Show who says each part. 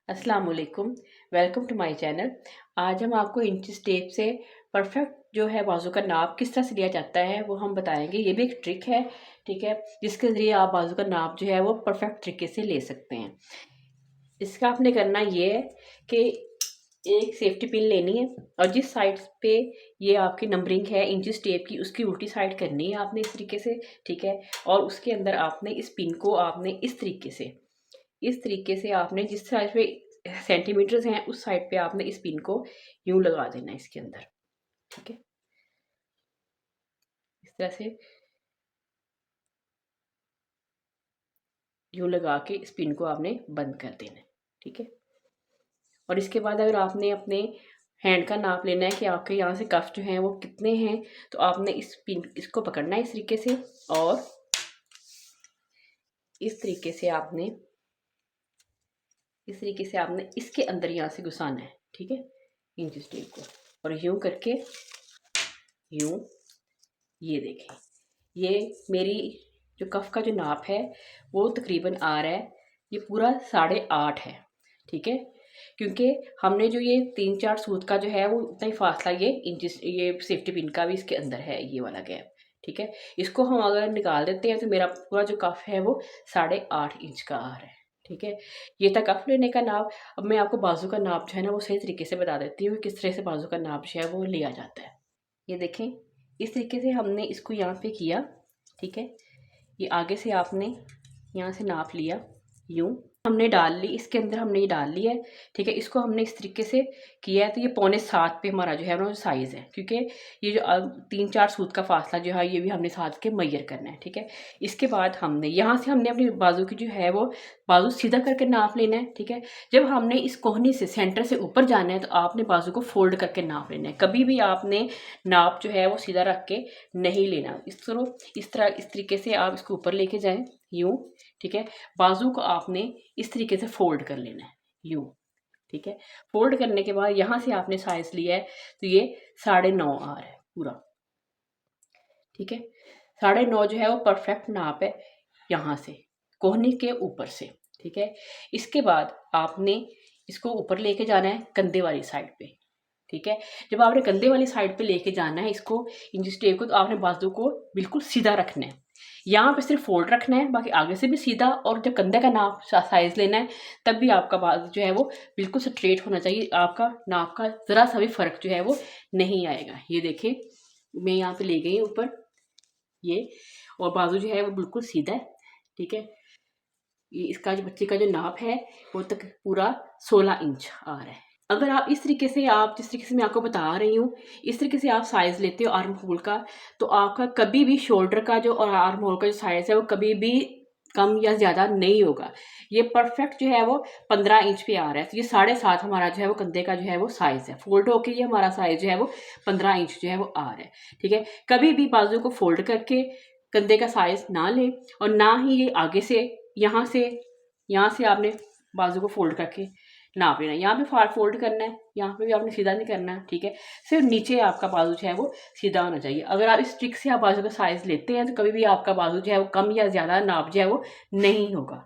Speaker 1: अस्सलाम वालेकुम। Welcome to my channel. आज हम आपको इंची टेप से परफेक्ट जो है बाजू का नाप किस तरह से लिया जाता है वो हम बताएंगे। ये भी एक ट्रिक है, ठीक है, जिसके ज़रिए आप बाजू का नाप जो है वो परफेक्ट तरीके से ले सकते हैं। इसका आपने करना ये है कि एक सेफ्टी पिन लेनी है और जिस साइड पे ये आपकी नंबरिंग है इंची टेप की उसकी उल्टी साइड करनी है आपने इस तरीके से, ठीक है। और उसके अंदर आपने इस पिन को आपने इस तरीके से आपने जिस साइड पे सेंटीमीटर्स हैं उस साइड पे आपने इस पिन को यूं लगा देना है इसके अंदर, ठीक है। इस तरह से यूं लगा के इस पिन को आपने बंद कर देना है, ठीक है। और इसके बाद अगर आपने अपने हैंड का नाप लेना है कि आपके यहाँ से कफ जो हैं वो कितने हैं, तो आपने इसको पकड़ना है इस तरीके से और इस तरीके से आपने इसके अंदर यहाँ से घुसाना है, ठीक है, इंच टेप को। और यूं करके यूं, ये देखें, ये मेरी जो कफ का जो नाप है वो तकरीबन आ रहा है, ये पूरा 8.5 है, ठीक है। क्योंकि हमने जो ये 3-4 सूत का जो है वो उतना ही फासला ये सेफ्टी पिन का भी इसके अंदर है, ये वाला गैप, ठीक है। इसको हम अगर निकाल देते हैं तो मेरा पूरा जो कफ है वो 8.5 इंच का आ रहा है, ठीक है। ये था कफ लेने का नाप। अब मैं आपको बाजू का नाप जो है ना वो सही तरीके से बता देती हूँ किस तरह से बाजू का नाप जो है वो लिया जाता है। ये देखें, इस तरीके से हमने इसको यहाँ पे किया, ठीक है। ये आगे से आपने यहाँ से नाप लिया, यूं हमने डाल ली इसके अंदर, हमने ये डाल लिया है, ठीक है। इसको हमने इस तरीके से किया है तो ये 6.25 पे हमारा जो है ना साइज़ है, क्योंकि ये जो 3-4 सूत का फासला जो है ये भी हमने साथ के मैयर करना है, ठीक है। इसके बाद हमने यहाँ से हमने अपनी बाजू की जो है वो बाजू सीधा करके नाप लेना है, ठीक है। जब हमने इस कोहनी से सेंटर से ऊपर जाना है तो आपने बाजू को फोल्ड करके नाप लेना है। कभी भी आपने नाप जो है वो सीधा रख के नहीं लेना। इस तरीके से आप इसको ऊपर लेके जाएं, यूं, ठीक है। बाजू को आपने इस तरीके से फोल्ड कर लेना है, यूं, ठीक है। फोल्ड करने के बाद यहाँ से आपने साइज लिया है तो ये 9.5 आ रहा है पूरा, ठीक है। 9.5 जो है वो परफेक्ट नाप है यहाँ से कोहनी के ऊपर से, ठीक है। इसके बाद आपने इसको ऊपर लेके जाना है कंधे वाली साइड पे, ठीक है। जब आपने कंधे वाली साइड पे लेके जाना है इसको इंच टेप को, तो आपने बाजू को बिल्कुल सीधा रखना है। यहाँ पे सिर्फ फोल्ड रखना है, बाकी आगे से भी सीधा। और जब कंधे का नाप साइज लेना है तब भी आपका बाजू जो है वो बिल्कुल स्ट्रेट होना चाहिए, आपका नाप का ज़रा सा भी फर्क जो है वो नहीं आएगा। ये देखिए, मैं यहाँ पे ले गई ऊपर ये, और बाजू जो है वो बिल्कुल सीधा है, ठीक है। ये इसका जो बच्चे का जो नाप है वो तक पूरा 16 इंच आ रहा है। अगर आप इस तरीके से, आप जिस तरीके से मैं आपको बता रही हूँ, इस तरीके से आप साइज़ लेते हो आर्म होल का, तो आपका कभी भी शोल्डर का जो और आर्म होल का जो साइज़ है वो कभी भी कम या ज़्यादा नहीं होगा। ये परफेक्ट जो है वो 15 इंच पे आ रहा है। तो ये 7.5 हमारा जो है वो कंधे का जो है वो साइज़ है। फोल्ड होके ये हमारा साइज़ जो है वो 15 इंच जो है वो आ रहा है, ठीक है। कभी भी बाजू को फोल्ड करके कंधे का साइज़ ना लें, और ना ही ये आगे से यहाँ से आपने बाजू को फोल्ड करके नाप लेना है। यहाँ पे फोल्ड करना है, यहाँ पे भी आपने सीधा नहीं करना है, ठीक है। सिर्फ नीचे आपका बाजू जो है वो सीधा होना चाहिए। अगर आप इस ट्रिक से आप बाजू का साइज लेते हैं तो कभी भी आपका बाजू जो है वो कम या ज़्यादा नाप जो है वो नहीं होगा।